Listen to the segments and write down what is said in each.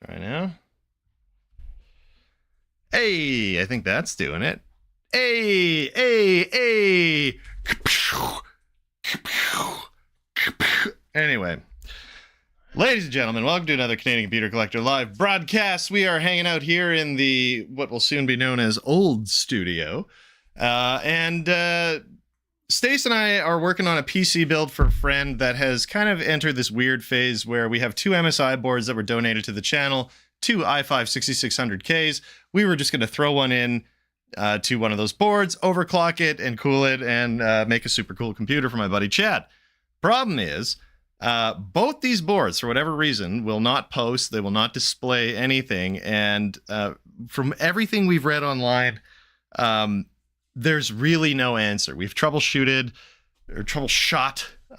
Try now. Hey, I think that's doing it. Hey, hey, hey. Anyway, ladies and gentlemen, welcome to another Canadian Computer Collector live broadcast. We are hanging out here in the what will soon be known as old studio. Stace and I are working on a PC build for a friend that has kind of entered this weird phase where we have two MSI boards that were donated to the channel, two i5 6600Ks. We were just going to throw one in to one of those boards, overclock it and cool it, and make a super cool computer for my buddy Chad. Problem is, both these boards, for whatever reason, will not post. They will not display anything. And from everything we've read online, there's really no answer. We've troubleshot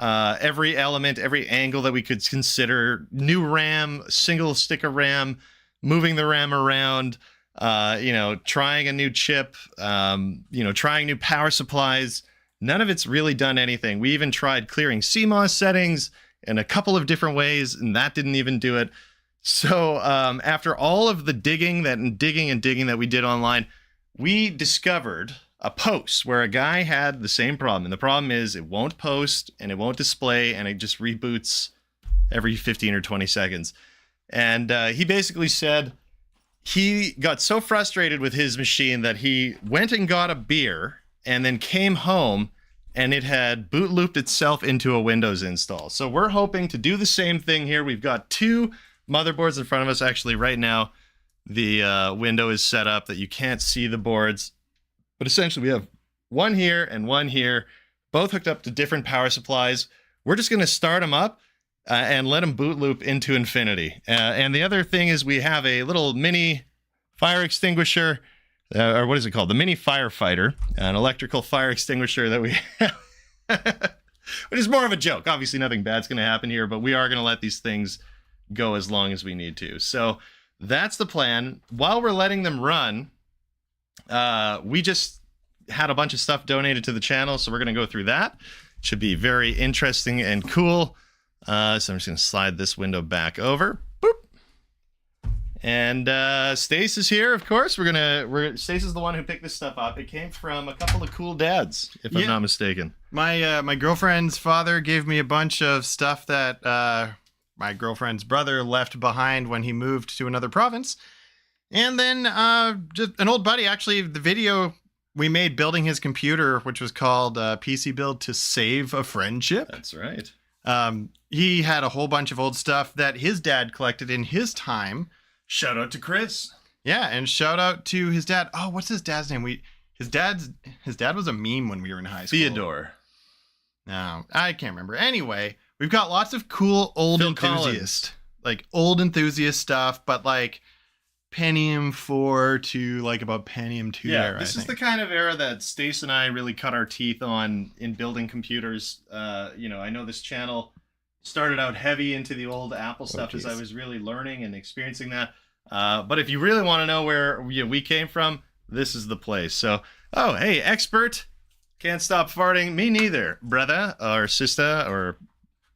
every element, every angle that we could consider. New RAM, single stick of RAM, moving the RAM around, trying a new chip, trying new power supplies. None of it's really done anything. We even tried clearing CMOS settings in a couple of different ways, and that didn't even do it. So after all of the digging that we did online, we discovered a post where a guy had the same problem. And the problem is it won't post and it won't display and it just reboots every 15 or 20 seconds. And he basically said he got so frustrated with his machine that he went and got a beer and then came home and it had boot looped itself into a Windows install. So we're hoping to do the same thing here. We've got two motherboards in front of us. Actually, right now, the window is set up that you can't see the boards. But essentially, we have one here and one here, both hooked up to different power supplies. We're just going to start them up and let them boot loop into infinity. And the other thing is we have a little mini fire extinguisher, or what is it called? The mini firefighter, an electrical fire extinguisher that we have, which is more of a joke. Obviously, nothing bad's going to happen here, but we are going to let these things go as long as we need to. So that's the plan. While we're letting them run, we just had a bunch of stuff donated to the channel, so we're going to go through that. Should be very interesting and cool. So I'm just going to slide this window back over. Boop. And Stace is here, of course. Stace is the one who picked this stuff up. It came from a couple of cool dads, if I'm not mistaken. My girlfriend's father gave me a bunch of stuff that my girlfriend's brother left behind when he moved to another province. And then just an old buddy, actually, the video we made building his computer, which was called PC Build to Save a Friendship. That's right. He had a whole bunch of old stuff that his dad collected in his time. Shout out to Chris. Yeah, and shout out to his dad. Oh, what's his dad's name? His dad was a meme when we were in high school. Theodore. No, I can't remember. Anyway, we've got lots of cool old Phil enthusiast, like old enthusiast stuff, but like Pentium 4 to like about Pentium 2 era. This is the kind of era that Stace and I really cut our teeth on in building computers. I know this channel started out heavy into the old Apple stuff as I was really learning and experiencing that. But if you really want to know where we came from, this is the place. So, oh, hey, expert. Can't stop farting. Me neither, brother or sister, or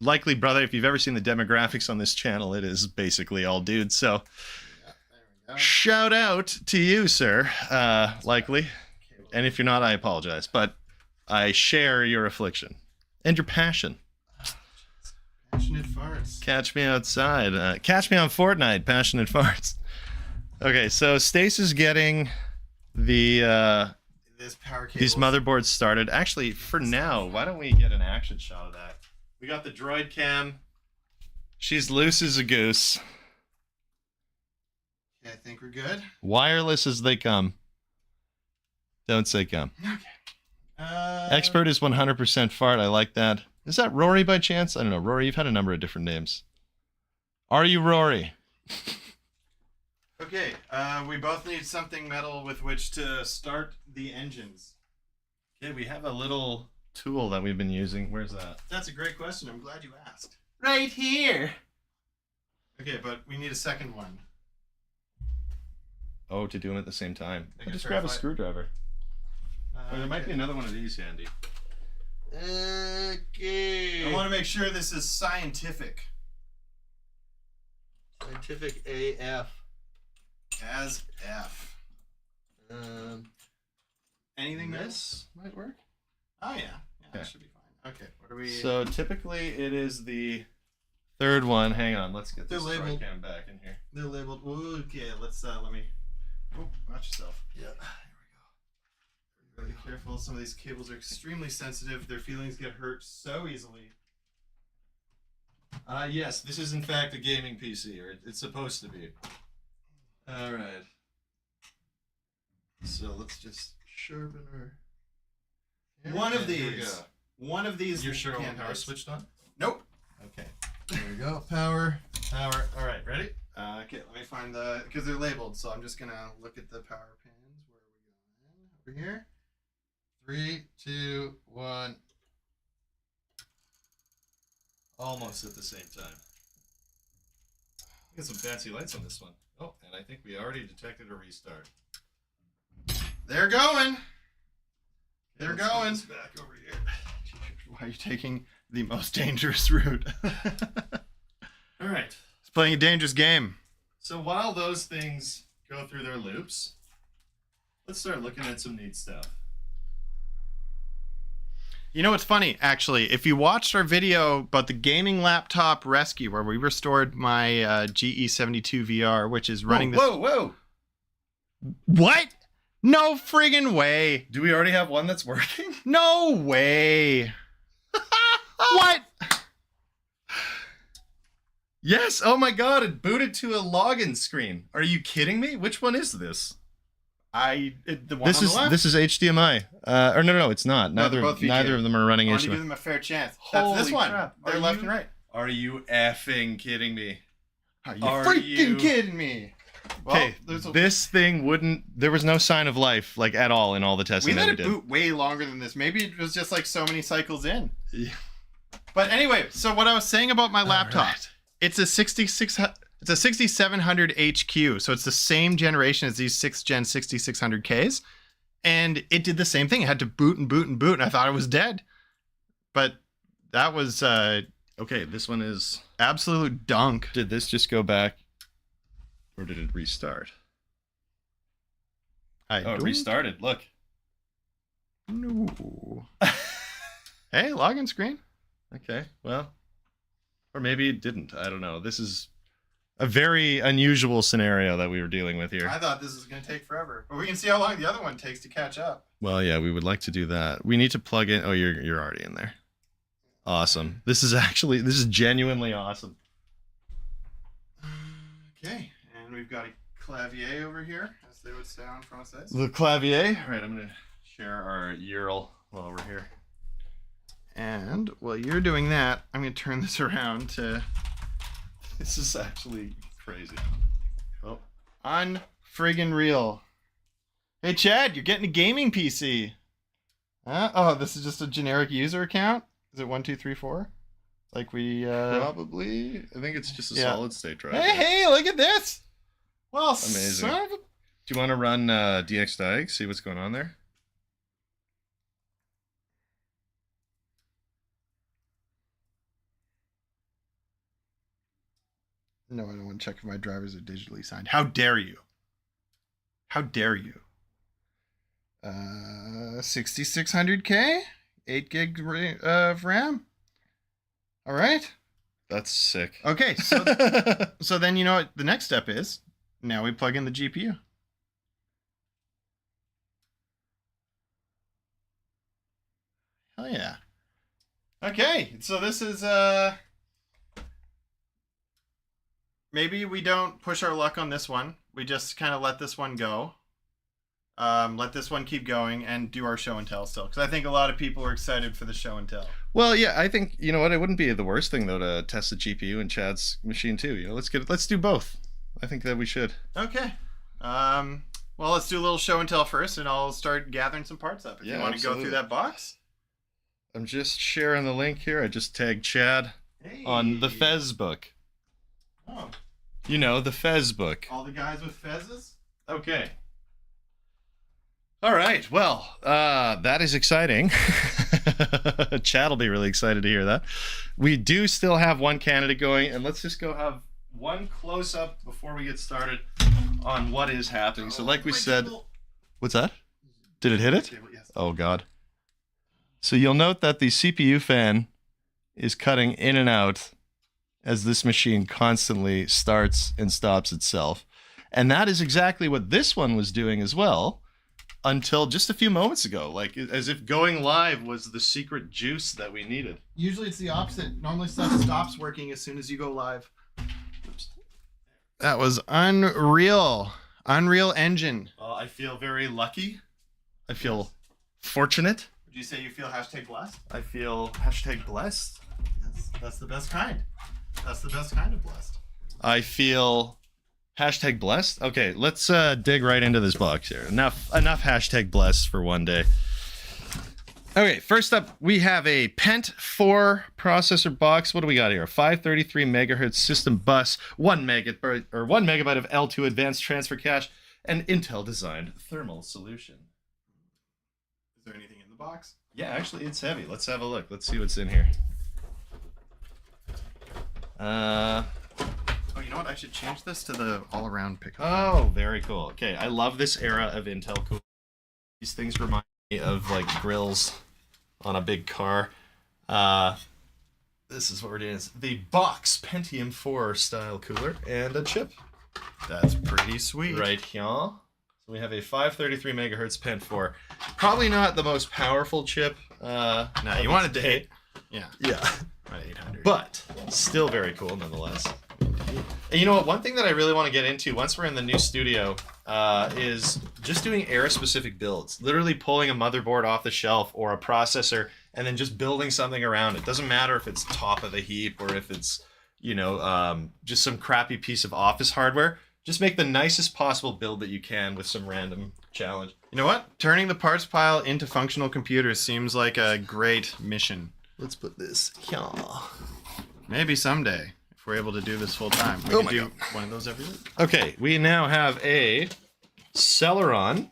likely brother. If you've ever seen the demographics on this channel, it is basically all dudes. So shout out to you, sir, likely. And if you're not, I apologize. But I share your affliction and your passion. Passionate farts. Catch me outside. Catch me on Fortnite, passionate farts. Okay, so Stace is getting these motherboards started. Actually, for now, why don't we get an action shot of that? We got the droid cam. She's loose as a goose. I think we're good. Wireless as they come. Don't say come. Okay. Expert is 100% fart. I like that. Is that Rory by chance? I don't know. Rory, you've had a number of different names. Are you Rory? Okay. We both need something metal with which to start the engines. Okay, we have a little tool that we've been using. Where's that? That's a great question. I'm glad you asked. Right here. Okay, but we need a second one. Oh, to do them at the same time. I can Just try grab a to screwdriver. Or there might be another one of these handy. Okay. I want to make sure this is scientific. Scientific AF. As F. Anything This might work. Oh, yeah. Okay. That should be fine. Okay, what are we... So typically it is the third one. Hang on, let's get this labeled. cam back in here. They're labeled. Ooh, okay, let's, let me... Oh, watch yourself. Yeah. Here we go. Be careful. Some of these cables are extremely sensitive. Their feelings get hurt so easily. Yes, this is in fact a gaming PC, or it's supposed to be. All right. So let's just sharpen our. One of Here we these. go. One of these. You're sure can't power hurt. switched on? Nope. Okay. There we go. Power. Power. All right, ready? Okay, let me find the, because they're labeled, so I'm just gonna look at the power pins. Where are we going? Over here. 3, 2, 1. Almost at the same time. Got some fancy lights on this one. Oh, and I think we already detected a restart. They're going. They're Let's get going. this back over here. Why are you taking the most dangerous route? All right. It's playing a dangerous game. So while those things go through their loops, let's start looking at some neat stuff. You know what's funny, actually? If you watched our video about the gaming laptop rescue, where we restored my GE72 VR, which is running this... Whoa! What? No friggin' way. Do we already have one that's working? No way. What? Yes. Oh my god! It booted to a login screen. Are you kidding me? Which one is this? The one on the left? This is HDMI. Or no, it's not. No, they're both VGA. Neither of them are running I want to give HDMI. them a fair chance. That's this Holy one. crap. They're Are left you- and right. Are you effing kidding me? Are you Are freaking you- kidding me? Well, Okay, there's a... this thing wouldn't. There was no sign of life, like at all, in all the we testing let that it we did. boot way longer than this. Maybe it was just like so many cycles in. Yeah. But anyway, so what I was saying about my laptop, Alright. it's a 6700 HQ, so it's the same generation as these 6th gen 6600Ks, and it did the same thing. It had to boot and boot and boot, and I thought it was dead. But that was Okay, this one is. absolute dunk. Did this just go back, or did it restart? I Oh, it don't restarted. Look. know. Hey, login screen. Okay, well, or maybe it didn't. I don't know. This is a very unusual scenario that we were dealing with here. I thought this was going to take forever, but we can see how long the other one takes to catch up. Well, yeah, we would like to do that. We need to plug in. Oh, you're already in there. Awesome. This is genuinely awesome. Okay, and we've got a clavier over here, as they would say on front sides. The clavier. All right, I'm gonna share our URL while we're here. And while you're doing that, I'm going to turn this around to This is actually crazy. Oh, unfriggin' real. Hey, Chad, you're getting a gaming PC. Oh, this is just a generic user account? Is it 1234? Like we, probably. I think it's just a Yeah. solid state drive. Hey, look at this! Well, Amazing. son of a... Do you want to run DXDiag? See what's going on there? No, I don't want to check if my drivers are digitally signed. How dare you? How dare you? 6600K? 8 gig of RAM? All right. That's sick. Okay, so so then you know what the next step is? Now we plug in the GPU. Hell yeah. Okay, so this is maybe we don't push our luck on this one. We just kind of let this one go. Let this one keep going and do our show and tell still, because I think a lot of people are excited for the show and tell. Well, yeah, I think you know what. It wouldn't be the worst thing though to test the GPU in Chad's machine too. You know, let's do both. I think that we should. Okay. Well, let's do a little show and tell first, and I'll start gathering some parts up. If Yeah, you want to go absolutely. through that box. I'm just sharing the link here. I just tagged Chad Hey. on the Fez book. Oh, You know, the Fez book. all the guys with fezzes? Okay. All right. Well, that is exciting. Chad will be really excited to hear that. We do still have one candidate going, and let's just go have one close up before we get started on what is happening. So like we said, what's that? Did it hit it? Yes. Oh God. So you'll note that the CPU fan is cutting in and out as this machine constantly starts and stops itself. And that is exactly what this one was doing as well until just a few moments ago. Like as if going live was the secret juice that we needed. Usually it's the opposite. Normally stuff stops working as soon as you go live. That was unreal. Unreal Engine. I feel very lucky. I feel fortunate. Would you say you feel #blessed? I feel #blessed. Yes, that's the best kind. That's the best kind of blessed. I feel #blessed. Okay, let's dig right into this box here. Enough #blessed for one day. Okay, first up, we have a Pent 4 processor box. What do we got here? A 533 megahertz system bus, 1 megabyte of L2 advanced transfer cache, and Intel designed thermal solution. Is there anything in the box? Yeah, actually, it's heavy. Let's have a look. Let's see what's in here. Oh, you know what? I should change this to the all-around pickup. Oh, very cool. Okay, I love this era of Intel cool. These things remind me of like grills on a big car. This is what we're doing. It's the box Pentium 4 style cooler and a chip. That's pretty sweet. Right here. So we have a 533 megahertz Pent 4. Probably not the most powerful chip. No, you wanted to hit. Yeah. 800. But still very cool nonetheless. And you know what? One thing that I really want to get into once we're in the new studio is just doing era-specific builds. Literally pulling a motherboard off the shelf or a processor and then just building something around it. Doesn't matter if it's top of the heap or if it's, you know, just some crappy piece of office hardware. Just make the nicest possible build that you can with some random challenge. You know what? Turning the parts pile into functional computers seems like a great mission. Let's put this here. Maybe someday, if we're able to do this full time, we can do one of those every week. Okay, we now have a Celeron.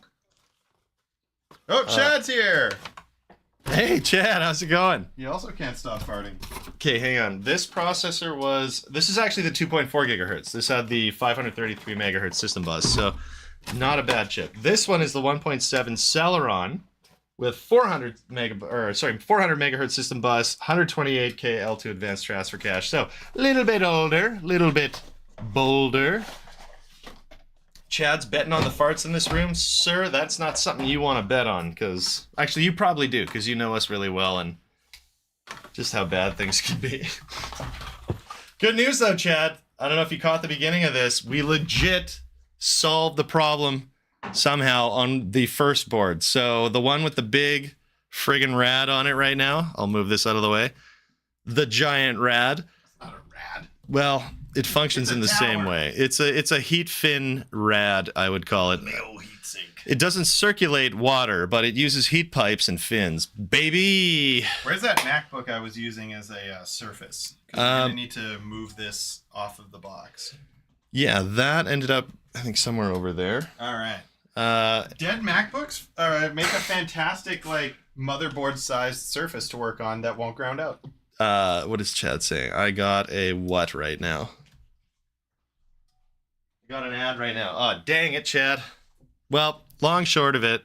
Oh, Chad's here! Hey, Chad, how's it going? He also can't stop farting. Okay, hang on. This processor this is actually the 2.4 gigahertz. This had the 533 megahertz system bus, so not a bad chip. This one is the 1.7 Celeron with 400 megahertz system bus, 128K L2 advanced transfer cache. So a little bit older, little bit bolder. Chad's betting on the farts in this room. Sir, that's not something you want to bet on, because actually you probably do, because you know us really well and just how bad things can be. Good news though, Chad. I don't know if you caught the beginning of this. We legit solved the problem somehow on the first board. So the one with the big friggin' rad on it right now, I'll move this out of the way. The giant rad. It's not a rad. Well, it functions in the same way. It's a heat fin rad, I would call it. No heat sink. It doesn't circulate water, but it uses heat pipes and fins. Baby! Where's that MacBook I was using as a Surface? 'Cause we're gonna need to move this off of the box. Yeah, that ended up, I think, somewhere over there. All right. Dead MacBooks make a fantastic like motherboard-sized Surface to work on that won't ground out. What is Chad saying? I got a what right now? Got an ad right now. Oh, dang it, Chad. Well, long short of it,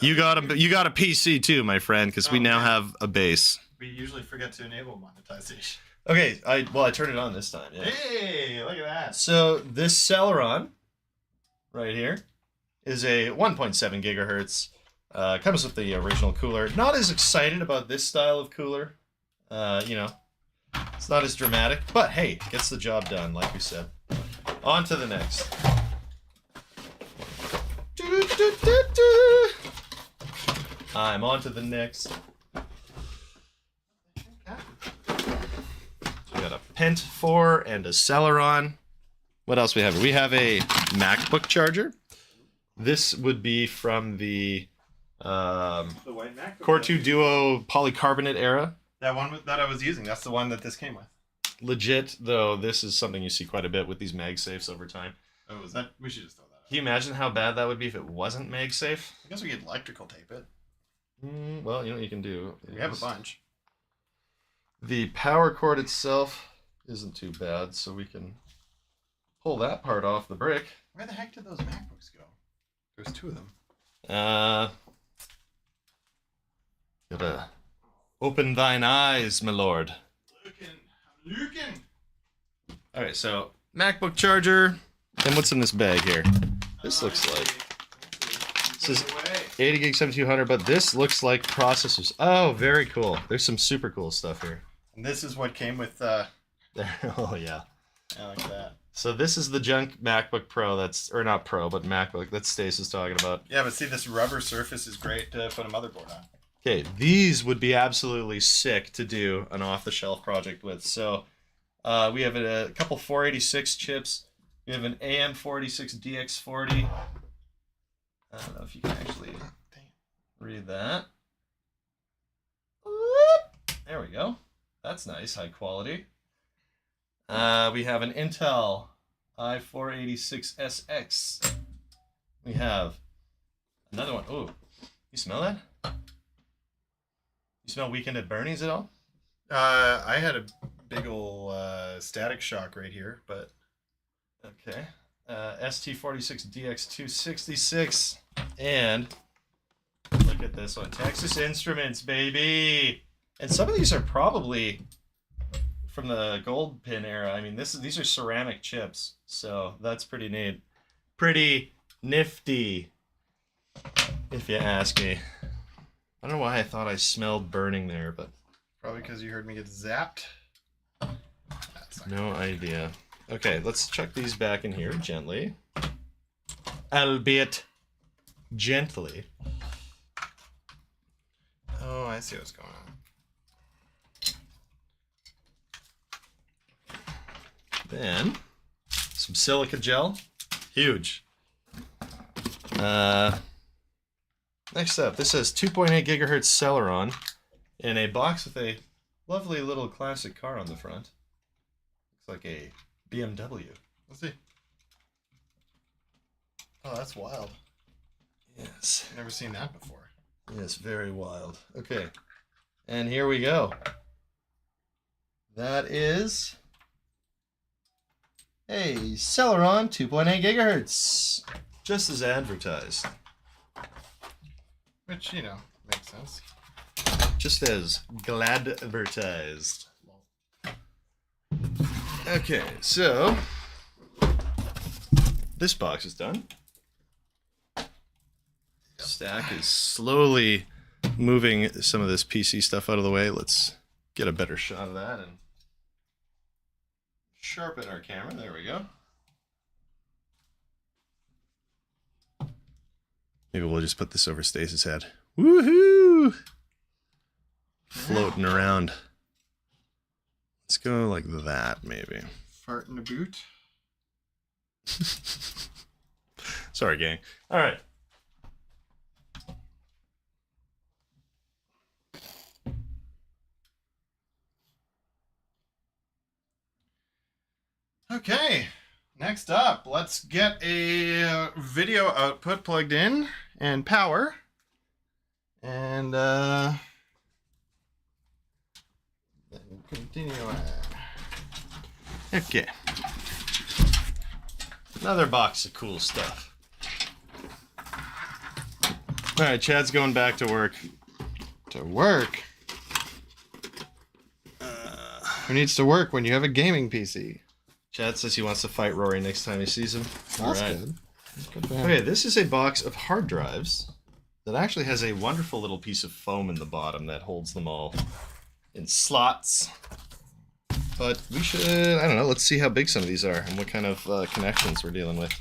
you got a PC too, my friend, because we now have a base. We usually forget to enable monetization. Okay, I turned it on this time. Yeah. Hey, look at that. So this Celeron right here is a 1.7 gigahertz. Comes with the original cooler. Not as excited about this style of cooler. You know, it's not as dramatic, but hey, gets the job done, like we said. On to the next. I'm on to the next. We got a Pent 4 and a Celeron. What else we have? We have a MacBook charger. This would be from the white MacBook Core 2 Duo polycarbonate era. That one that I was using. That's the one that this came with. Legit, though, this is something you see quite a bit with these MagSafes over time. Oh, is that? We should just throw that out. Can you imagine how bad that would be if it wasn't MagSafe? I guess we could electrical tape it. Well, you know what you can do. We have a bunch. The power cord itself isn't too bad, so we can pull that part off the brick. Where the heck did those MacBooks go? There's 2 of them. Gotta open thine eyes, my lord. Looking. All right, so MacBook charger. And what's in this bag here? This looks like this is 80 gig 7200, but this looks like processors. Oh, very cool. There's some super cool stuff here. And this is what came with. Oh yeah. I like that. So this is the junk MacBook Pro. Or not Pro, but MacBook that Stace is talking about. Yeah, but see, this rubber surface is great to put a motherboard on. Okay, these would be absolutely sick to do an off-the-shelf project with. So we have a couple 486 chips. We have an AM486 DX40. I don't know if you can actually read that. There we go. That's nice, high quality. We have an Intel i486SX. We have another one. Oh, you smell that? You smell Weekend at Bernie's at all? I had a big ol' Static Shock right here, but okay. ST46DX266, and look at this one, Texas Instruments, baby. And some of these are probably from the gold pin era. I mean, these are ceramic chips, so that's pretty neat, pretty nifty, if you ask me. I don't know why I thought I smelled burning there, but probably because you heard me get zapped. No idea. Okay, let's chuck these back in here gently. Albeit gently. Oh, I see what's going on. Then, some silica gel. Huge. Next up, this says 2.8 gigahertz Celeron in a box with a lovely little classic car on the front. Looks like a BMW. Let's see. Oh, that's wild. Yes. Never seen that before. Yes, very wild. Okay. And here we go. That is a Celeron 2.8 gigahertz. Just as advertised. Which, you know, makes sense. Just as glad advertised. Okay, so this box is done. Stack is slowly moving some of this PC stuff out of the way. Let's get a better shot of that and sharpen our camera. There we go. Maybe we'll just put this over Stace's head. Woohoo! Floating around. Let's go like that, maybe. Fart in a boot. Sorry, gang. All right. Okay, next up, let's get a video output plugged in and power. And then continue on. Okay. Another box of cool stuff. All right, Chad's going back to work. To work? Who needs to work when you have a gaming PC? Chad says he wants to fight Rory next time he sees him. All That's right. good. That's good for him. Okay, this is a box of hard drives that actually has a wonderful little piece of foam in the bottom that holds them all in slots. But we should, I don't know, let's see how big some of these are and what kind of connections we're dealing with.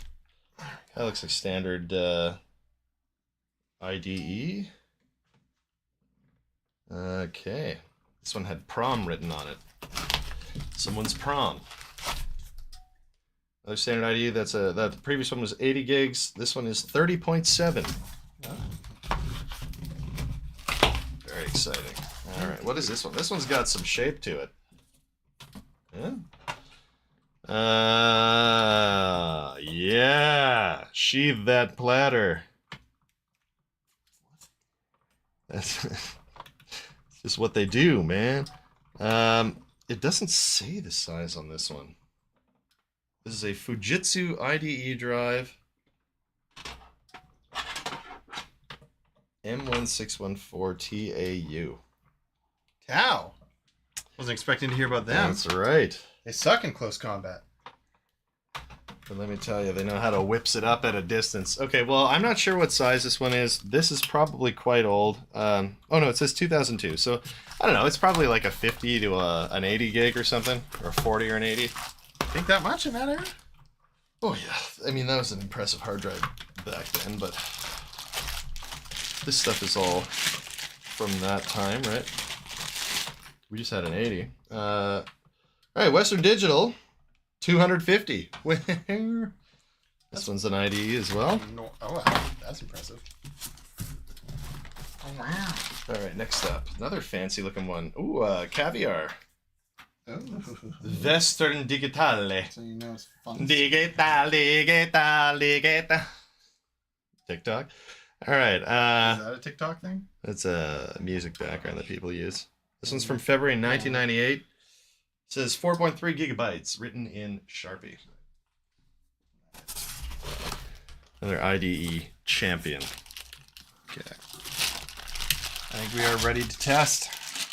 That looks like standard IDE. Okay. This one had prom written on it. Someone's prom. Another standard IDE, the previous one was 80 gigs. This one is 30.7. Very exciting. All right, what is this one? This one's got some shape to it. Yeah. Yeah. Sheathe that platter. That's just what they do, man. It doesn't say the size on this one. This is a Fujitsu IDE drive. M1614TAU. Cow. Wasn't expecting to hear about them. That's right. They suck in close combat. But let me tell you, they know how to whips it up at a distance. Okay, well, I'm not sure what size this one is. This is probably quite old. Oh, no, it says 2002. So, I don't know. It's probably like a 50 to an 80 gig or something. Or a 40 or an 80. Think that much in that era? Oh, yeah. I mean, that was an impressive hard drive back then, but this stuff is all from that time, right? We just had an 80. All right, Western Digital, 250. Where? This one's an IDE as well. No, oh, wow. That's impressive. Oh, wow. All right, next up, another fancy looking one. Ooh, Caviar. Oh. Western Digitale. So you know it's fun. Digital. TikTok. All right. Is that a TikTok thing? That's a music background that people use. This one's from February 1998. It says 4.3 gigabytes, written in Sharpie. Another IDE champion. Okay. I think we are ready to test.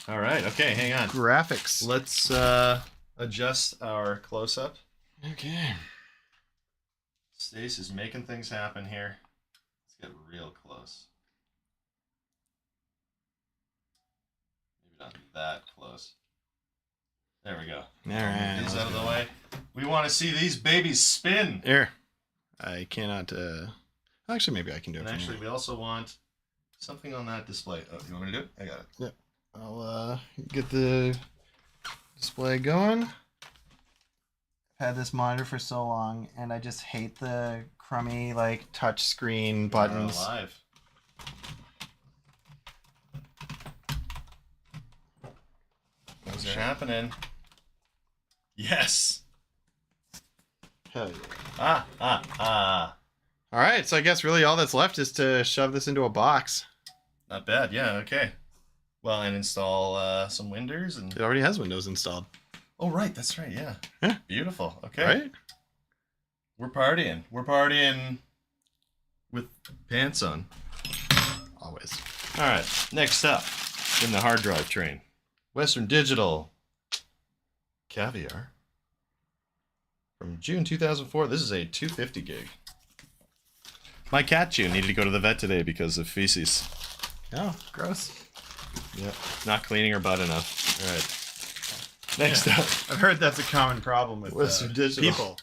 All right. Okay, hang on. Graphics. Let's adjust our close-up. Okay. Stace is making things happen here. Let's get real close. Maybe not that close. There we go. All right. These out of the way. We want to see these babies spin. Here. I cannot. Actually, maybe I can do it. And from actually, here. we also want something on that display. Oh, you want me to do it? I got it. I'll get the display going. I've had this monitor for so long, and I just hate the crummy like touch screen buttons. We're alive. Things are happening. Yes. Hell yeah. Ah. All right, so I guess really all that's left is to shove this into a box. Not bad. Yeah. Okay. Well, and install some Winders and. It already has Windows installed. Oh right, that's right. Yeah. Yeah. Beautiful. Okay. Right? We're partying. We're partying with pants on. Always. All right. Next up in the hard drive train, Western Digital Caviar from June 2004. This is a 250 gig. My cat June needed to go to the vet today because of feces. Oh, gross. Yep. Not cleaning her butt enough. All right. Next up. I've heard that's a common problem with Western Digital. people.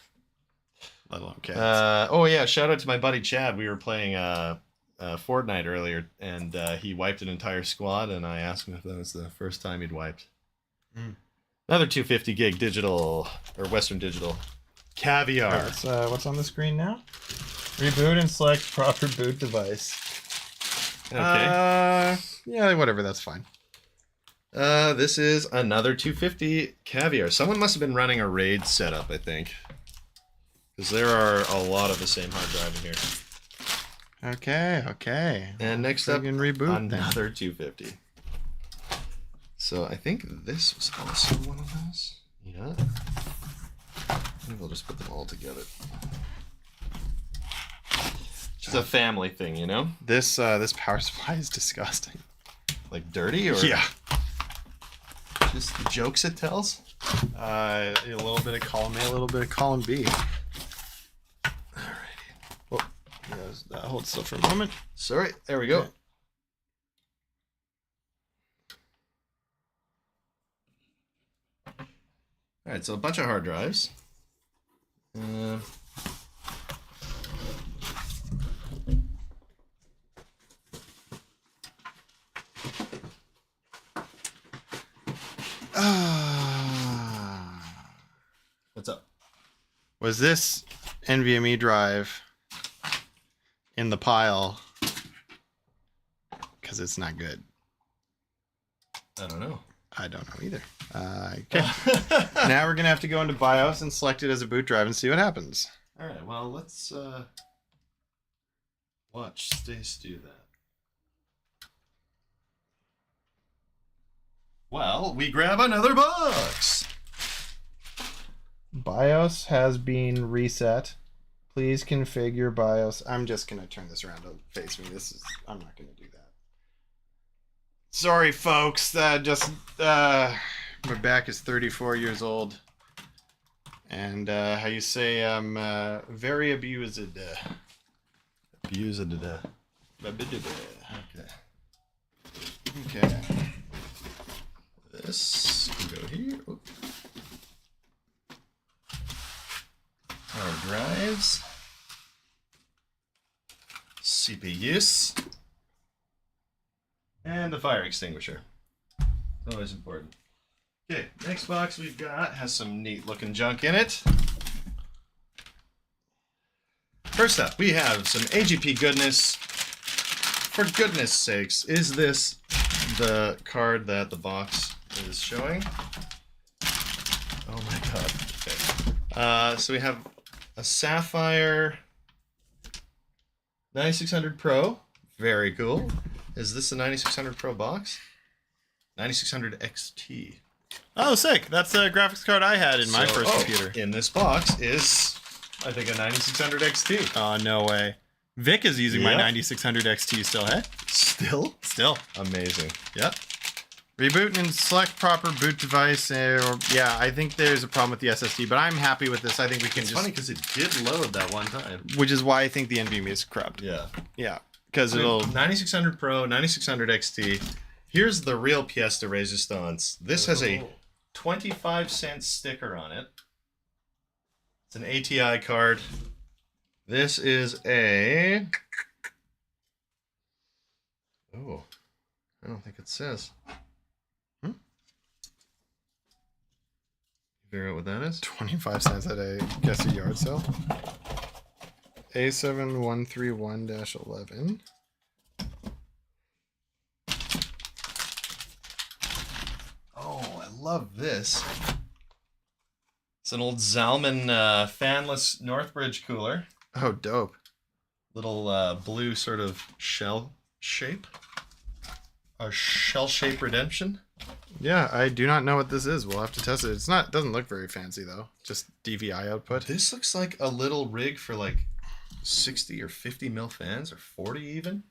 Let alone cats. Oh yeah, shout out to my buddy Chad. We were playing Fortnite earlier, and he wiped an entire squad, and I asked him if that was the first time he'd wiped. Another 250 gig digital, or Western Digital Caviar. What's on the screen now? Reboot and select proper boot device. Okay. Yeah, whatever, that's fine. This is another 250 Caviar. Someone must have been running a RAID setup, I think. Because there are a lot of the same hard drive in here. Okay. And next up, Friggin' reboot another 250. So I think this was also one of those. Yeah. Maybe we'll just put them all together. Just a family thing, you know? This power supply is disgusting. Like dirty or Yeah. just the jokes it tells? A little bit of column A, a little bit of column B. Alrighty. Oh, hold still for a moment. Sorry, there we go. Okay. Alright, so a bunch of hard drives. What's up? Was this NVMe drive in the pile? Because it's not good. I don't know. I don't know either. Okay. Now we're going to have to go into BIOS and select it as a boot drive and see what happens. Alright, well, let's watch Stace do that. Well, we grab another box. BIOS has been reset. Please configure BIOS. I'm just gonna turn this around to face me. I'm not gonna do that. Sorry, folks. My back is 34 years old, and how you say I'm very abused. Abused. Okay. Okay. This can go here. Oop. Our drives. CPUs. And the fire extinguisher. Always important. Okay, next box we've got has some neat looking junk in it. First up, we have some AGP goodness. For goodness sakes, is this the card that the box is showing? Oh my god. Okay. So we have a Sapphire 9600 Pro. Very cool. Is this the 9600 Pro box? 9600 XT. Oh, sick. That's a graphics card I had in my first computer. In this box is, I think, a 9600 XT. Oh, no way. Vic is using my 9600 XT still, hey? Still? Amazing. Yep. Reboot and select proper boot device. Yeah, I think there's a problem with the SSD, but I'm happy with this. I think we can It's funny because it did load that one time. Which is why I think the NVMe is corrupt. Yeah. Yeah. Because it'll... 9600 Pro, 9600 XT. Here's the real pièce de résistance. This has a 25-cent sticker on it. It's an ATI card. This is a... Oh, I don't think it says. Figure out what that is? 25 cents at a guess a yard sale. A7131-11. Oh, I love this. It's an old Zalman fanless Northbridge cooler. Oh, dope. Little blue sort of shell shape. A shell shape redemption. Yeah, I do not know what this is. We'll have to test it. It doesn't look very fancy though. Just DVI output. This looks like a little rig for like 60 or 50 mil fans, or 40 even.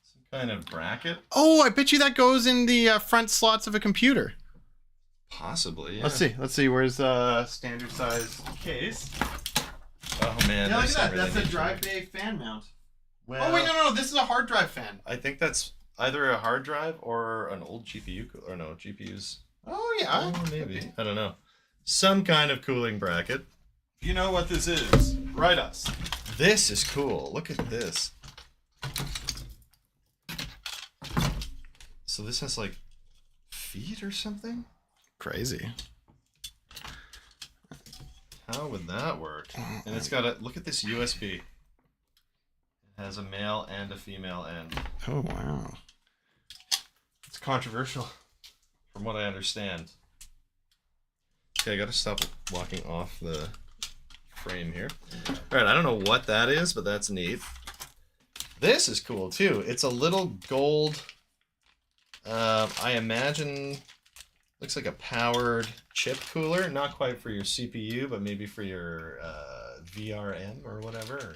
Some kind of bracket. Oh, I bet you that goes in the front slots of a computer. Possibly, yeah. Let's see. Where's the standard size case? Oh man. Yeah, look at that. That's a drive bay fan mount. Well, Oh wait, no. This is a hard drive fan. I think that's either a hard drive or an old GPU cooler. Or no, GPUs. Oh yeah. Oh, maybe. I don't know. Some kind of cooling bracket. You know what this is? Write us. This is cool. Look at this. So this has like feet or something? Crazy. How would that work? And it's got a, look at this USB. It has a male and a female end. Oh wow. It's controversial, from what I understand. Okay, I gotta stop walking off the frame here. Alright, I don't know what that is, but that's neat. This is cool too. It's a little gold, I imagine, looks like a powered chip cooler. Not quite for your CPU, but maybe for your VRM or whatever. Or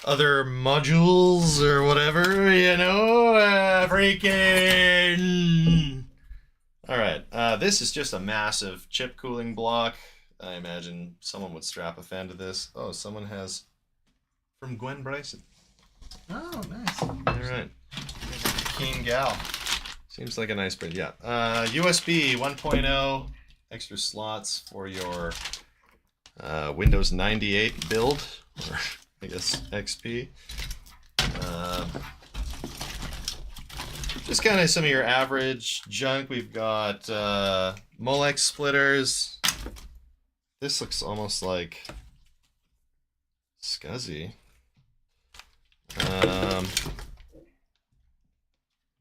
other modules or whatever, you know, freaking. All right, this is just a massive chip cooling block. I imagine someone would strap a fan to this. Oh, someone has from Gwen Bryson. Oh, nice. All right, Keen gal. seems like a nice print. Yeah, USB 1.0, extra slots for your Windows 98 build, or I guess XP. Just kind of some of your average junk. We've got Molex splitters. This looks almost like SCSI.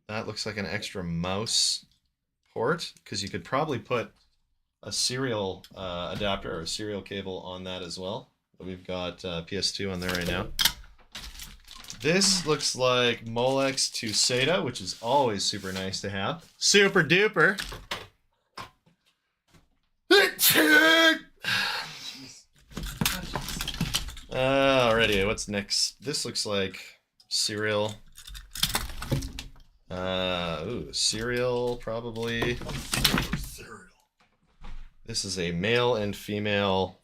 That looks like an extra mouse port, because you could probably put a serial adapter or a serial cable on that as well. But we've got PS2 on there right now. This looks like Molex to SATA, which is always super nice to have. Super duper. Alrighty, what's next? This looks like cereal. Cereal probably. Cereal. This is a male and female.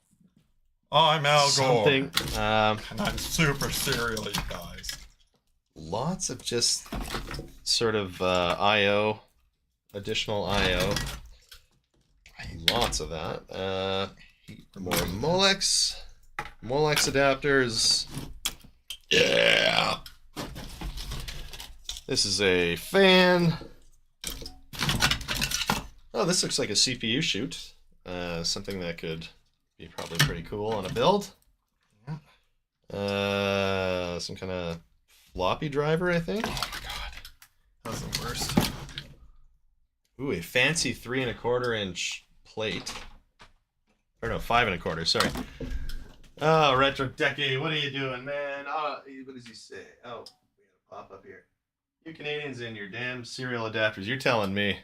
I'm Al Gore. Something. And I'm super serially, guys. Lots of just sort of I/O, additional I/O. Lots of that. More Molex adapters. Yeah. This is a fan. Oh, this looks like a CPU chute. Something that could be probably pretty cool on a build. Some kind of floppy driver, I think. Oh my god, that was the worst. Ooh, a fancy 3 1/4 inch plate. Or no, 5 1/4. Sorry. Oh, Retro Decade, what are you doing, man? Oh, what does he say? Oh, we got a pop up here. You Canadians and your damn serial adapters. You're telling me.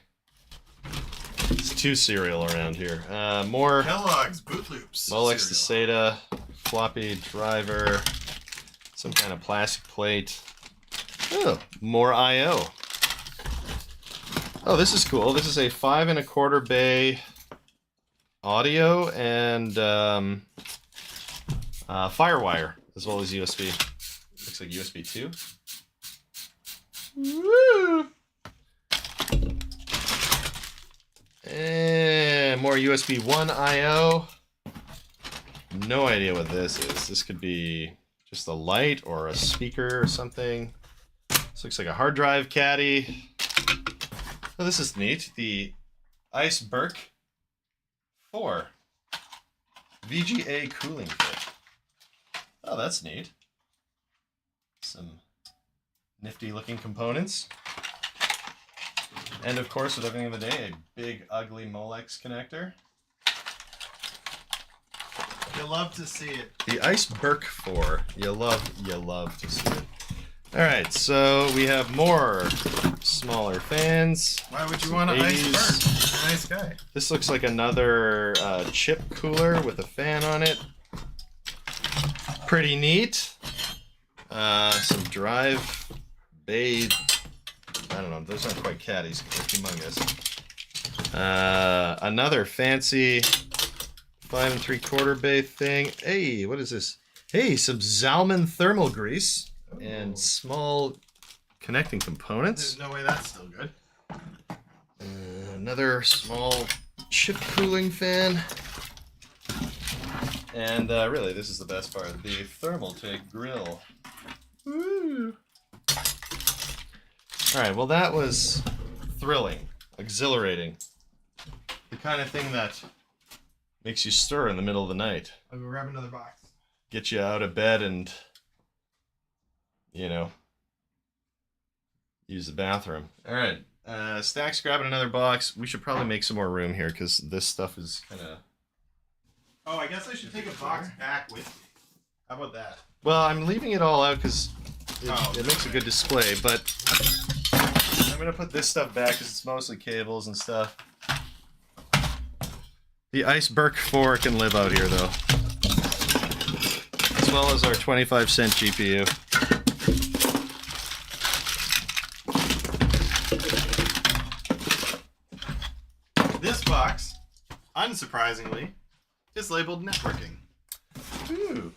It's too serial around here. More Kellogg's Boot Loops. Molex to cereal. SATA, floppy driver, some kind of plastic plate. Oh, more I/O. Oh, this is cool. This is a 5 1/4 bay audio and Firewire, as well as USB. Looks like USB 2. Woo! And more USB 1 I/O. No idea what this is. This could be just a light or a speaker or something. This looks like a hard drive caddy. Oh, this is neat. The Ice Burke 4 VGA cooling kit. Oh, that's neat. Some nifty looking components. And of course, with everything of the day, a big ugly Molex connector. You love to see it. The Ice Burke 4. You love to see it. Alright, so we have more smaller fans. Why would you want an ice 80s. burn? You're a nice guy. This looks like another chip cooler with a fan on it. Pretty neat. Some drive bay. I don't know. Those aren't quite caddies. They're humongous. Another fancy 5 3/4 bay thing. Hey, what is this? Hey, some Zalman thermal grease and small connecting components. There's no way that's still good. Another small chip cooling fan. And really, this is the best part. The Thermaltake grill. Woo! Alright, well that was thrilling, exhilarating. The kind of thing that makes you stir in the middle of the night. I'll go grab another box. Get you out of bed and, you know, use the bathroom. Alright, Stac's grabbing another box. We should probably make some more room here because this stuff is kind of... Oh, I guess I should take a box back with me. How about that? Well, I'm leaving it all out because Oh, it makes a good display, but I'm going to put this stuff back because it's mostly cables and stuff. The Ice Burke 4 can live out here, though. As well as our 25-cent GPU. This box, unsurprisingly, is labeled networking. Ooh.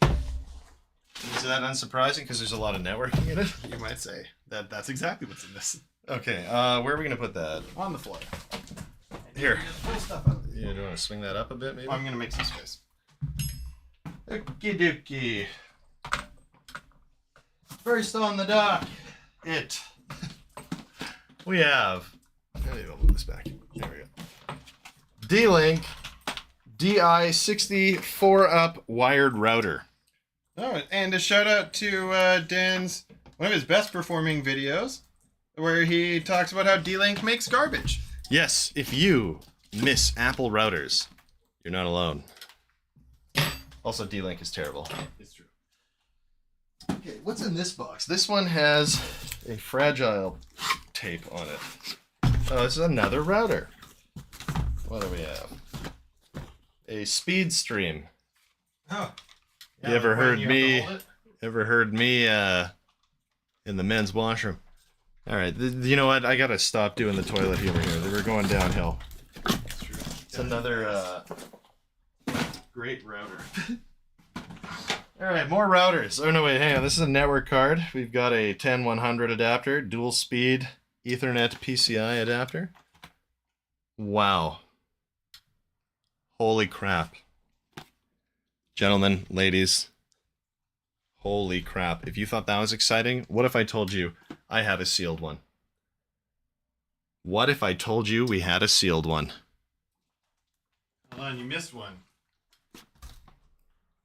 Is that unsurprising because there's a lot of networking in it? You might say that's exactly what's in this. Okay, where are we going to put that? On the floor. Here. Pull stuff up. You want to swing that up a bit, maybe? I'm gonna make some space. Okie dokie. First on the dock, we have. Maybe I'll move this back. There we go. D-Link DI60 4-up wired router. Oh, and a shout out to Dan's one of his best performing videos, where he talks about how D-Link makes garbage. Yes, if you miss Apple routers, you're not alone. Also, D-Link is terrible. It's true. Okay, what's in this box? This one has a fragile tape on it. Oh, this is another router. What do we have? A speed stream. Oh. You ever heard me? hold it? Ever heard me in the men's washroom? All right, you know what? I gotta stop doing the toilet humor here. We're going downhill. That's true. It's another great router. All right, more routers. Oh no, wait, hang on. This is a network card. We've got a 10100 adapter, dual speed Ethernet PCI adapter. Wow. Holy crap. Gentlemen, ladies, holy crap. If you thought that was exciting, what if I told you I had a sealed one? What if I told you we had a sealed one? Hold on, you missed one.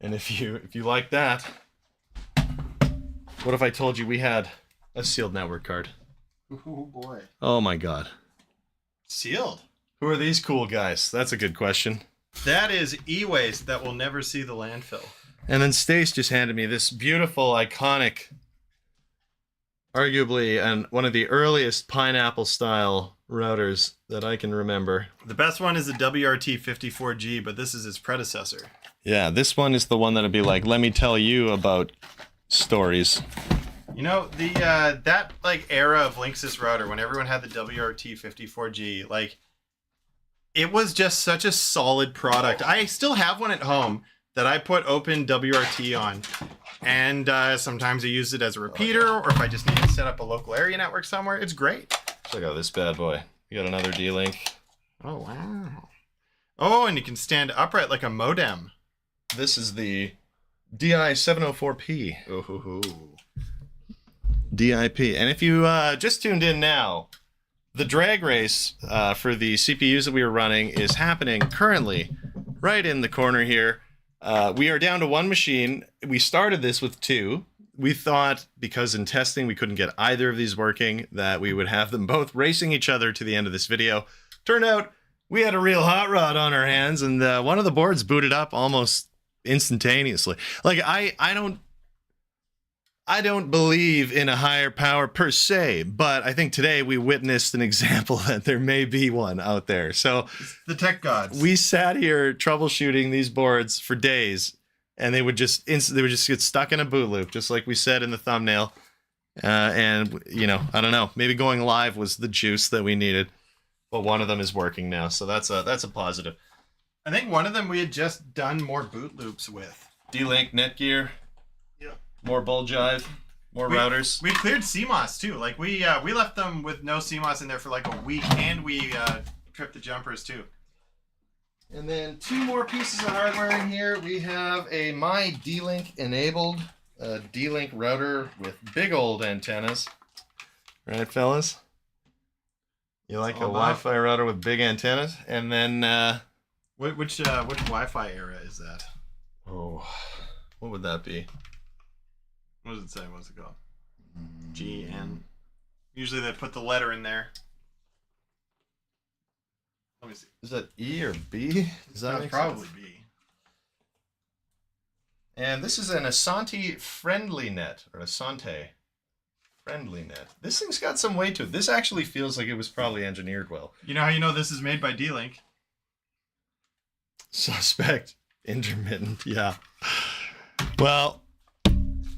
And if you like that, what if I told you we had a sealed network card? Oh boy. Oh my god. Sealed. Who are these cool guys? That's a good question. That is e-waste that will never see the landfill. And then Stace just handed me this beautiful, iconic, arguably and one of the earliest pineapple-style routers that I can remember. The best one is the WRT54G, but this is its predecessor. Yeah, this one is the one that'd be like, let me tell you about stories. You know, the that like era of Linksys router when everyone had the WRT54G, like it was just such a solid product. I still have one at home that I put open WRT on, and sometimes I use it as a repeater, or if I just need to set up a local area network somewhere. It's great. Check out this bad boy. You got another D-Link. Oh wow. Oh, and you can stand upright like a modem. This is the DI704P. Ooh. DIP. And if you just tuned in now, the drag race for the CPUs that we were running is happening currently right in the corner here. We are down to one machine. We started this with two. We thought, because in testing we couldn't get either of these working, that we would have them both racing each other to the end of this video. Turned out we had a real hot rod on our hands, and one of the boards booted up almost instantaneously. Like, I don't believe in a higher power per se, but I think today we witnessed an example that there may be one out there. So The tech gods. we sat here troubleshooting these boards for days, and they would just get stuck in a boot loop, just like we said in the thumbnail. And you know, I don't know, maybe going live was the juice that we needed, but one of them is working now, so that's a positive. I think one of them we had just done more boot loops with. D-Link, Netgear, Yeah. more bull jive, more routers. We cleared CMOS too. Like we left them with no CMOS in there for like a week, and we tripped the jumpers too. And then two more pieces of hardware in here. We have a My D-Link enabled D-Link router with big old antennas. Right, fellas? You like a all about- Wi-Fi router with big antennas? And then, Which Wi-Fi era is that? oh, what would that be? What does it say? What's it called? GN. Usually they put the letter in there. Let me see. Is that E or B? Does that make probably sense? be. And this is an Asante Friendly Net, or Asante Friendly Net. This thing's got some weight to it. This actually feels like it was probably engineered well. You know how you know this is made by D-Link? Suspect intermittent, yeah. Well,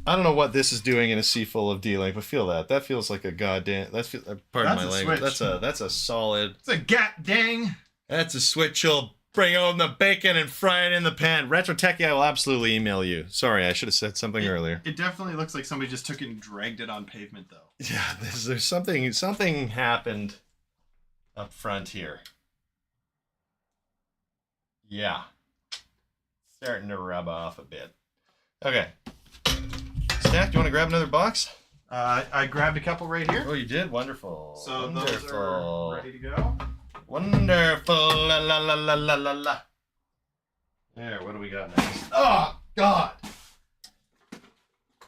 I don't know what this is doing in a sea full of D-Link, but feel that. That feels like a goddamn. Pardon That's my a language. switch. That's a solid. It's a gat dang. That's a switch. You'll bring home the bacon and fry it in the pan. Retro Techie, I will absolutely email you. Sorry, I should have said something earlier. It definitely looks like somebody just took it and dragged it on pavement, though. Yeah, there's something happened up front here. Yeah. Starting to rub off a bit. Okay. Stack, do you want to grab another box? I grabbed a couple right here. Oh, you did? Wonderful. So those Wonderful. are ready to go. Wonderful. La la la la la la la. There, what do we got next? Oh, God.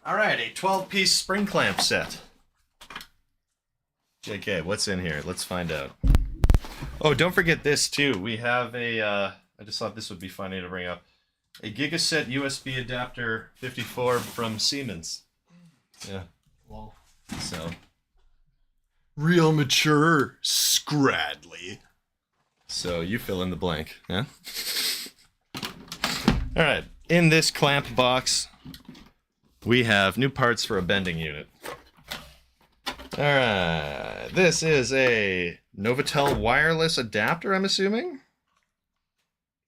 All right, a 12-piece spring clamp set. JK, what's in here? Let's find out. Oh, don't forget this, too. We have a, I just thought this would be funny to bring up. A Gigaset USB adapter 54 from Siemens. Yeah. Lol. So. Real mature, Scradley. So you fill in the blank, yeah? All right. In this clamp box, we have new parts for a bending unit. All right. This is a Novatel wireless adapter, I'm assuming.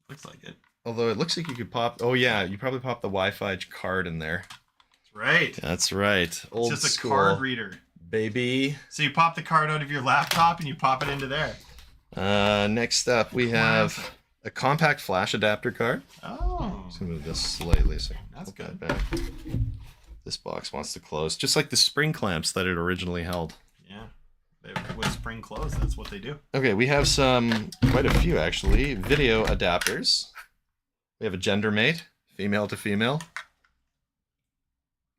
Looks like it. Although it looks like you could pop... Oh, yeah. You probably pop the Wi-Fi card in there. That's right. That's right. Old It's just a school, card reader. baby. So you pop the card out of your laptop and you pop it into there. Next up, we have a compact flash adapter card. Oh. Just gonna move this slightly so That's put that good. back. This box wants to close, just like the spring clamps that it originally held. Yeah. With spring clothes, that's what they do. Okay, we have quite a few actually, video adapters. We have a gender mate, female to female.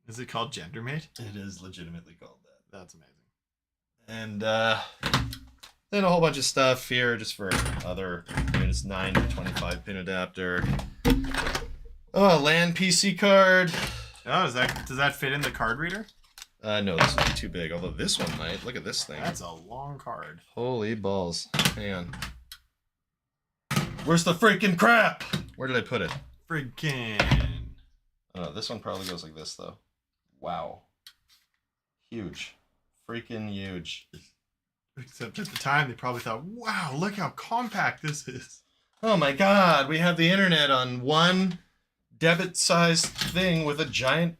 Is it called GenderMate? It is legitimately called that. That's amazing. And then a whole bunch of stuff here just for other units, 9 to 25 pin adapter. Oh, a LAN PC card. Oh, does that fit in the card reader? No, this would be too big, although this one might. Look at this thing. That's a long card. Holy balls. Hang on. Where's the freaking crap? Where did I put it? Freaking. Oh, this one probably goes like this, though. Wow. Huge. Freaking huge. Except at the time, they probably thought, wow, look how compact this is. Oh my god, we have the internet on one debit-sized thing with a giant,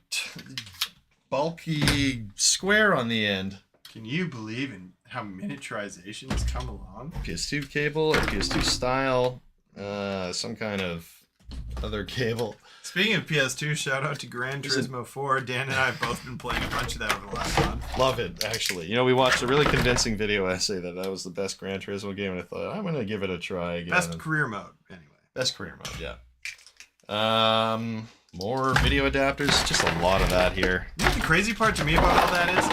bulky square on the end. Can you believe in how miniaturization has come along? PS2 cable, PS2 style, some kind of other cable. Speaking of PS2, shout out to Gran Turismo 4. Dan and I have both been playing a bunch of that over the last month. Love it, actually. You know, we watched a really convincing video essay that was the best Gran Turismo game, and I thought, I'm going to give it a try again. Best career mode, anyway. Best career mode, yeah. More video adapters, just a lot of that here. You know what the crazy part to me about all that is?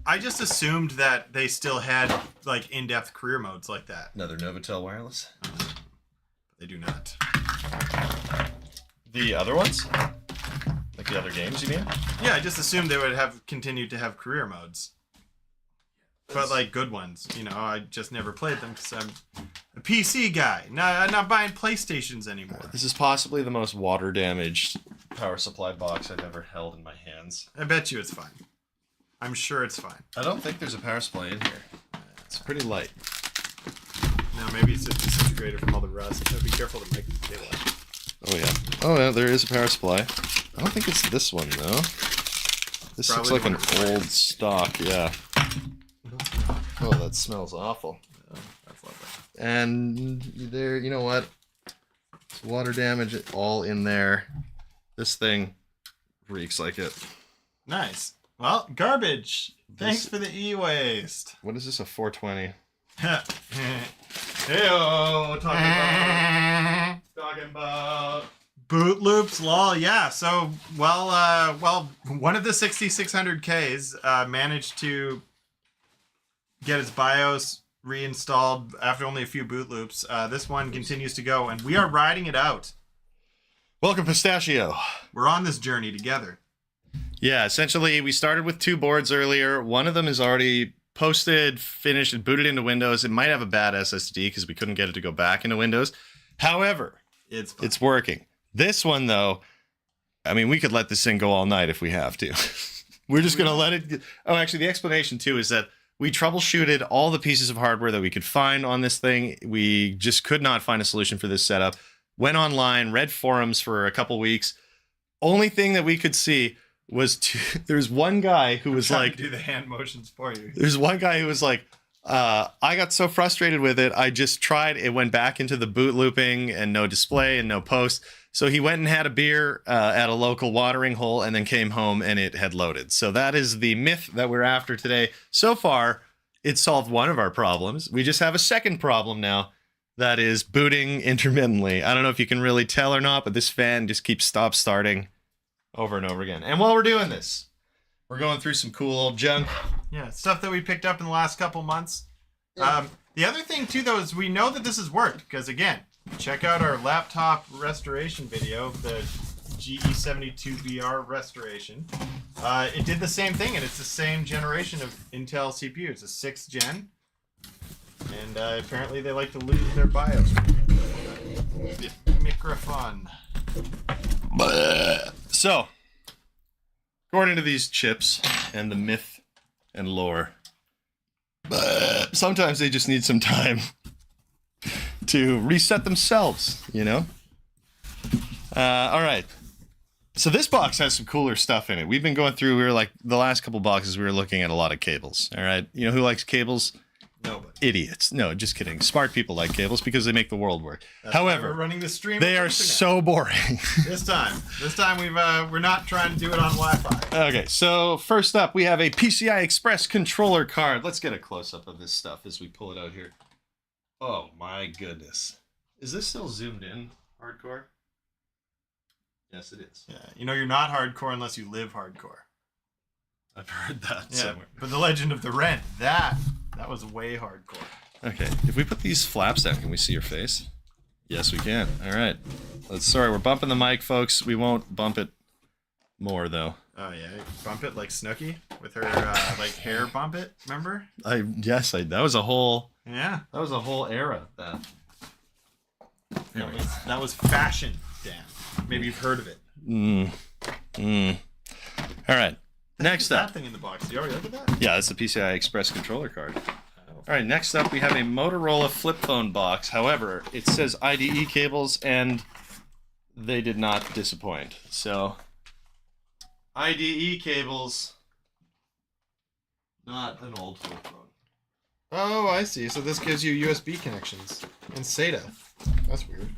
I just assumed that they still had, like, in-depth career modes like that. Another Novatel wireless. They do not. The other ones? Like the other games, you mean? Yeah, I just assumed they would have continued to have career modes. But, like, good ones. You know, I just never played them because I'm a PC guy. I'm not buying PlayStations anymore. This is possibly the most water-damaged power supply box I've ever held in my hands. I bet you it's fine. I'm sure it's fine. I don't think there's a power supply in here. It's pretty light. No, maybe it's just disintegrated from all the rust. So be careful to make the cable. Oh yeah. Oh yeah, there is a power supply. I don't think it's this one though. This Probably looks like an one of the old stock, yeah. Oh, that smells awful. Oh, that's lovely. And there, you know what? It's water damage all in there. This thing reeks like it. Nice. Well, garbage. Thanks for the e-waste. What is this, a 420? Heyo, Talking about. boot loops, lol. Yeah. So, well, one of the 6600Ks managed to get its BIOS reinstalled after only a few boot loops. This one continues to go, and we are riding it out. Welcome, Pistachio. We're on this journey together. Yeah, essentially, we started with 2 boards earlier. One of them is already posted, finished, and booted into Windows. It might have a bad SSD because we couldn't get it to go back into Windows. However, It's fine. it's working. This one, though, I mean, we could let this thing go all night if we have to. We're just going to let it... Oh, actually, the explanation, too, is that we troubleshooted all the pieces of hardware that we could find on this thing. We just could not find a solution for this setup. Went online, read forums for a couple weeks. Only thing that we could see was there's one guy who was Trying like... to do the hand motions for you. There's one guy who was like, I got so frustrated with it, I just tried. It went back into the boot looping and no display and no post. So he went and had a beer at a local watering hole and then came home and it had loaded. So that is the myth that we're after today. So far, it solved one of our problems. We just have a second problem now that is booting intermittently. I don't know if you can really tell or not, but this fan just keeps starting over and over again. And while we're doing this, we're going through some cool old junk. Yeah, stuff that we picked up in the last couple months. The other thing, too, though, is we know that this has worked. Because, again, check out our laptop restoration video. The GE72BR restoration. It did the same thing, and it's the same generation of Intel CPU. It's a 6th gen, and apparently they like to lose their BIOS. Microphone. So, according to these chips and the myth and lore, sometimes they just need some time to reset themselves, you know? All right. So this box has some cooler stuff in it. We've been going through, we were like, the last couple boxes, we were looking at a lot of cables, all right? You know who likes cables? Nobody. Idiots. No, just kidding. Smart people like cables because they make the world work. That's why However, we're running the stream. they on are the internet. so boring. This time we're not trying to do it on Wi-Fi. Okay, so first up, we have a PCI Express controller card. Let's get a close-up of this stuff as we pull it out here. Oh my goodness. Is this still zoomed in hardcore? Yes, it is. Yeah, you know you're not hardcore unless you live hardcore. I've heard that Yeah, somewhere. but the Legend of the Rent, that was way hardcore. Okay, if we put these flaps down, can we see your face? Yes, we can. All right. Sorry, we're bumping the mic, folks. We won't bump it more, though. Oh yeah, bump it like Snooki with her like hair bump it. Remember? That was a whole Yeah, era. that was fashion. Dan, maybe you've heard of it. All right. Next up. That thing in the box. Did you already look at that? Yeah, that's the PCI Express controller card. All right, next up we have a Motorola flip phone box. However, it says IDE cables, and they did not disappoint. So, IDE cables, not an old flip phone. Oh, I see. So this gives you USB connections and SATA. That's weird.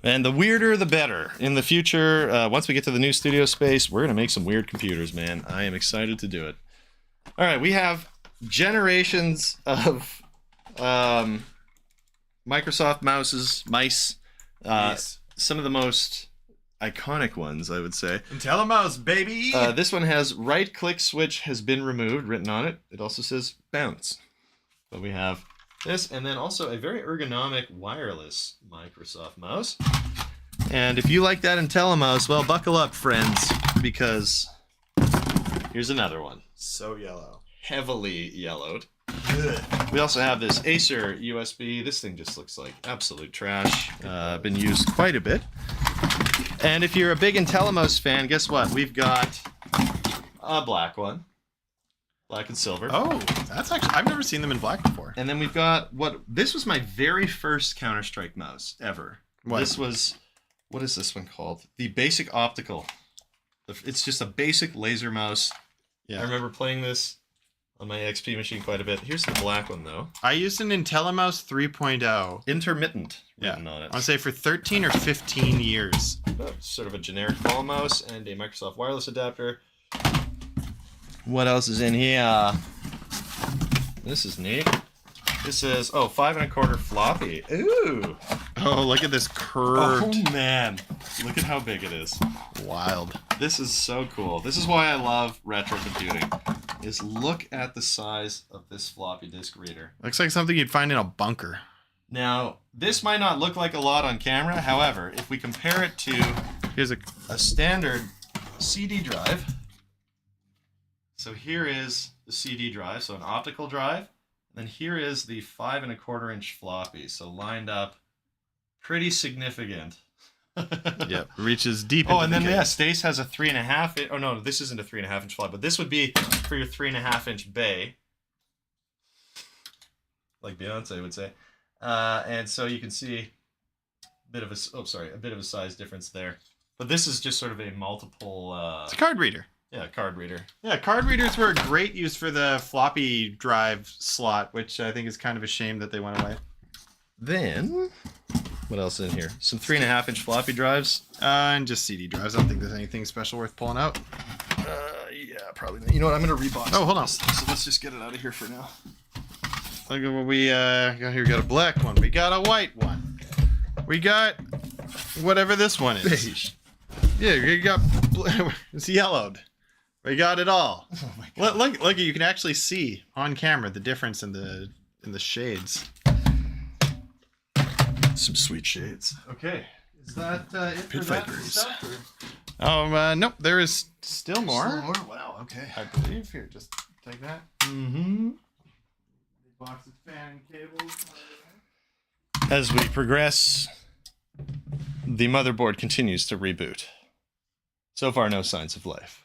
And the weirder, the better. In the future, once we get to the new studio space, we're going to make some weird computers, man. I am excited to do it. All right, we have generations of Microsoft mice. Nice. Some of the most iconic ones, I would say. IntelliMouse, baby! This one has right-click switch has been removed written on it. It also says bounce. But we have this, and then also a very ergonomic wireless Microsoft mouse. And if you like that IntelliMouse, well, buckle up, friends, because here's another one. So yellow. Heavily yellowed. Ugh. We also have this Acer USB. This thing just looks like absolute trash. Been used quite a bit. And if you're a big IntelliMouse fan, guess what? We've got a black one. Black and silver. Oh, that's actually... I've never seen them in black before. And then we've got this was my very first Counter-Strike mouse ever. What? This was, what is this one called? The Basic Optical. It's just a basic laser mouse. Yeah. I remember playing this on my XP machine quite a bit. Here's the black one, though. I used an IntelliMouse 3.0. Intermittent Yeah. written on it. I want to say for 13 or 15 years. Sort of a generic ball mouse and a Microsoft wireless adapter. What else is in here? This is neat. This is 5 1/4 floppy. Ooh. Oh, look at this curved. Oh man, look at how big it is. Wild. This is so cool. This is why I love retro computing. Is look at the size of this floppy disk reader. Looks like something you'd find in a bunker. Now, this might not look like a lot on camera. However, if we compare it to Here's a... a standard CD drive. So here is the CD drive, so an optical drive. And then here is the 5 1/4 inch floppy, so lined up pretty significant. Yep, reaches deep Oh, into and then the yeah, case. Stace has a 3.5. Oh no, this isn't a 3.5 inch floppy, but this would be for your 3.5 inch bay, like Beyonce would say. And so you can see a bit of a size difference there. But this is just sort of a multiple. It's a card reader. Yeah, card reader. Yeah, card readers were a great use for the floppy drive slot, which I think is kind of a shame that they went away. Then, what else is in here? Some 3.5 inch floppy drives. And just CD drives. I don't think there's anything special worth pulling out. Yeah, probably not. You know what? I'm gonna rebox. Oh, hold on. this, so let's just get it out of here for now. Look at what we got here. We got a black one. We got a white one. We got whatever this one is. Beige. Yeah, we got it's yellowed. We got it all. Oh my god. Look, you can actually see on camera the difference in the shades. Some sweet shades. Okay. Is that it Pit for that Vipers. stuff? Or... Nope. There is still more. Still more? Wow, okay. I believe. Here, just take that. Mm-hmm. Box of fan cables. As we progress, the motherboard continues to reboot. So far, no signs of life.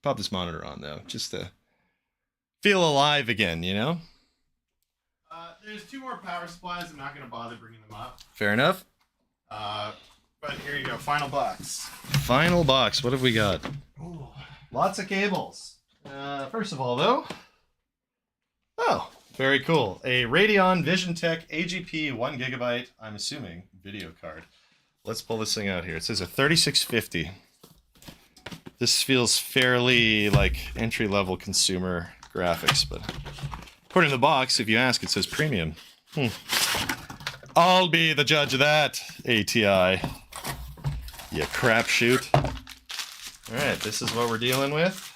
Pop this monitor on, though, just to feel alive again, you know? There's 2 more power supplies. I'm not going to bother bringing them up. Fair enough. But here you go. Final box. Final box. What have we got? Ooh. Lots of cables. First of all, though. Oh, very cool. A Radeon VisionTech AGP 1GB, I'm assuming, video card. Let's pull this thing out here. It says a 3650. This feels fairly like entry-level consumer graphics, but according to the box, if you ask, it says premium. I'll be the judge of that, ATI. You crapshoot. All right, this is what we're dealing with.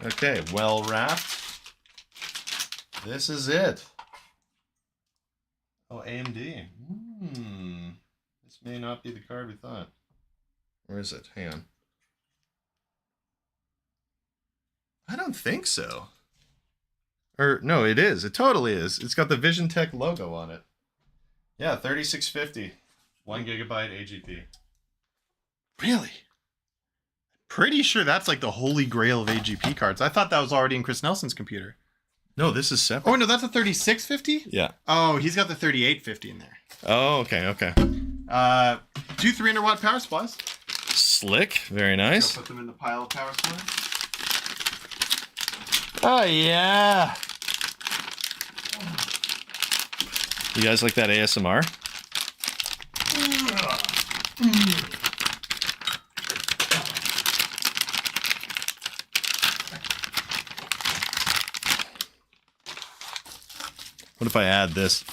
Okay, well wrapped. This is it. Oh, AMD. This may not be the card we thought. Where is it? Hang on. I don't think so. Or, no, it is. It totally is. It's got the VisionTech logo on it. Yeah, 3650. 1GB AGP. Really? Pretty sure that's like the holy grail of AGP cards. I thought that was already in Chris Nelson's computer. No, this is separate. Oh, no, that's a 3650? Yeah. Oh, he's got the 3850 in there. Oh, okay, okay. 2 300-watt power supplies. Slick. Very nice. Put them in the pile of power supplies. Oh, yeah. You guys like that ASMR? What if I add this?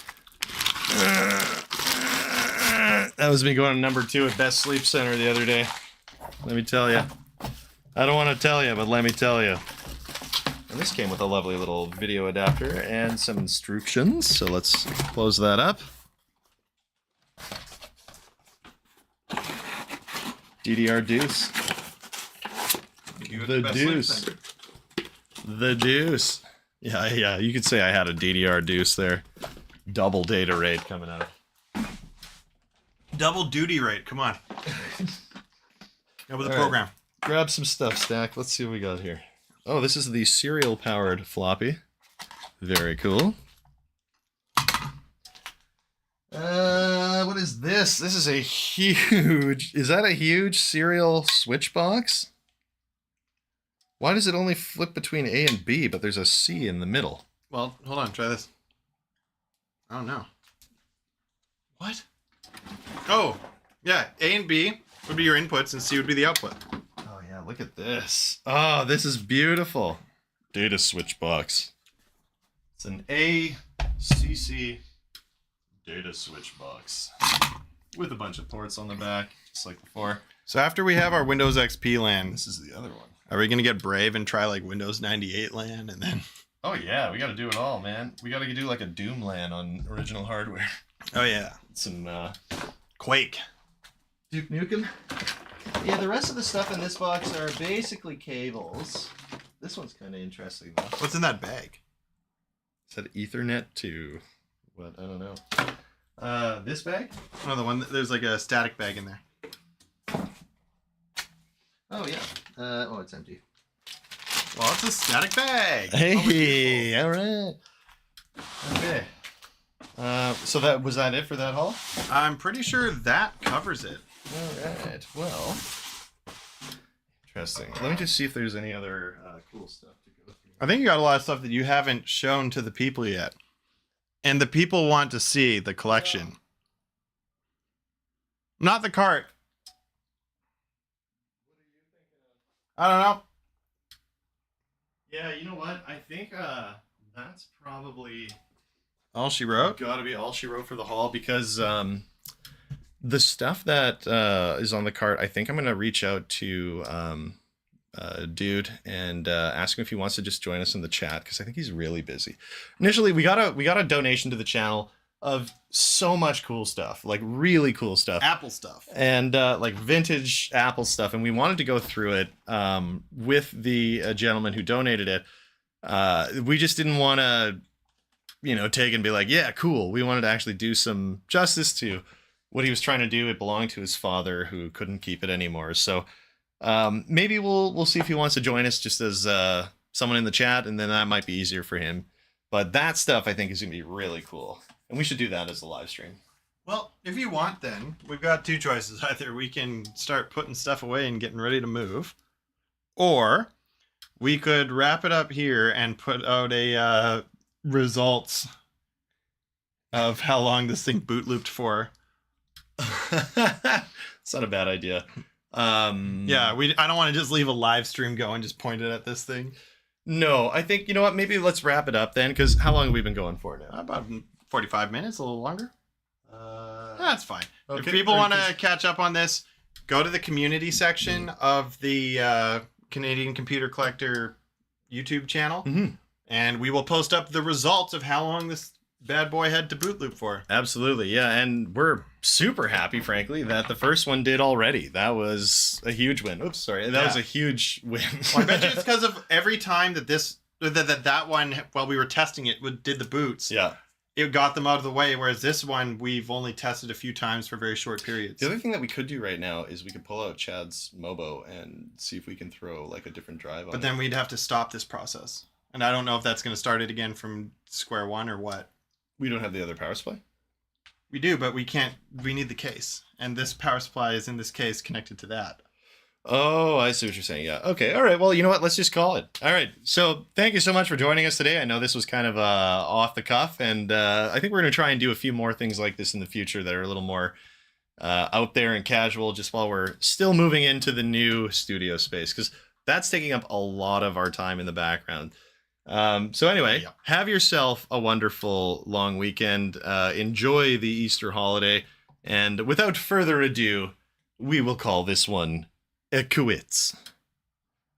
That was me going to number 2 at Best Sleep Center the other day. Let me tell you. I don't want to tell you, but let me tell you. And this came with a lovely little video adapter and some instructions. So let's close that up. DDR deuce. The deuce. The deuce. Yeah, you could say I had a DDR deuce there. Double data rate coming out. Double duty rate. Come on. Go with the All program. right. Grab some stuff, Stack. Let's see what we got here. Oh, this is the serial-powered floppy. Very cool. What is this? This is a huge... Is that a huge serial switch box? Why does it only flip between A and B, but there's a C in the middle? Well, hold on. Try this. Oh, no. What? Oh, yeah. A and B would be your inputs, and C would be the output. Oh, yeah. Look at this. Oh, this is beautiful. Data switch box. It's an ACC data switch box with a bunch of ports on the back, just like before. So after we have our Windows XP LAN, This is the other one. are we going to get brave and try like Windows 98 LAN and then... Oh, yeah. We got to do it all, man. We got to do like a Doom LAN on original hardware. Oh, yeah. Some Quake. Duke Nukem. Yeah, the rest of the stuff in this box are basically cables. This one's kind of interesting, though. What's in that bag? Is that Ethernet to what? I don't know. This bag? Oh, the one there's like a static bag in there. Oh, yeah. Oh, it's empty. Well, it's a static bag. Hey, all right. Okay. So that was that it for that haul? I'm pretty sure that covers it. All right. Well, interesting. Let me just see if there's any other cool stuff to go through. I think you got a lot of stuff that you haven't shown to the people yet. And the people want to see the collection. Not the cart. I don't know. Yeah, you know what? I think that's probably All she wrote? got to be all she wrote for the haul, because the stuff that is on the cart, I think I'm going to reach out to dude and ask him if he wants to just join us in the chat, because I think he's really busy. Initially, we got a donation to the channel. of so much cool stuff, like really cool stuff. Apple stuff. And like vintage Apple stuff. And we wanted to go through it with the gentleman who donated it. We just didn't want to, take and be like, yeah, cool. We wanted to actually do some justice to what he was trying to do. It belonged to his father who couldn't keep it anymore. So maybe we'll see if he wants to join us just as someone in the chat, and then that might be easier for him. But that stuff I think is going to be really cool. And we should do that as a live stream. Well, if you want, then we've got two choices. Either we can start putting stuff away and getting ready to move, or we could wrap it up here and put out a results of how long this thing boot looped for. It's not a bad idea. Yeah, I don't want to just leave a live stream going, just point it at this thing. No, I think, you know what, maybe let's wrap it up then, because how long have we been going for now? About 45 minutes, a little longer. That's fine. Okay. If people want to catch up on this, go to the community section of the Canadian Computer Collector YouTube channel, and we will post up the results of how long this bad boy had to boot loop for. Absolutely, yeah, and we're super happy, frankly, that the first one did already. That was a huge win. Oops, sorry. That was a huge win. Well, I bet you it's because of every time that that one, while we were testing it, did the boots. Yeah. It got them out of the way, whereas this one, we've only tested a few times for very short periods. The other thing that we could do right now is we could pull out Chad's Mobo and see if we can throw like a different drive on it. But then we'd have to stop this process. And I don't know if that's going to start it again from square one or what. We don't have the other power supply? We do, but we can't. We need the case. And this power supply is in this case connected to that. Oh, I see what you're saying. Yeah. Okay. All right. Well, you know what? Let's just call it. All right. So thank you so much for joining us today. I know this was kind of off the cuff, and I think we're going to try and do a few more things like this in the future that are a little more out there and casual, just while we're still moving into the new studio space, because that's taking up a lot of our time in the background. So anyway, have yourself a wonderful long weekend. Enjoy the Easter holiday. And without further ado, we will call this one a quits.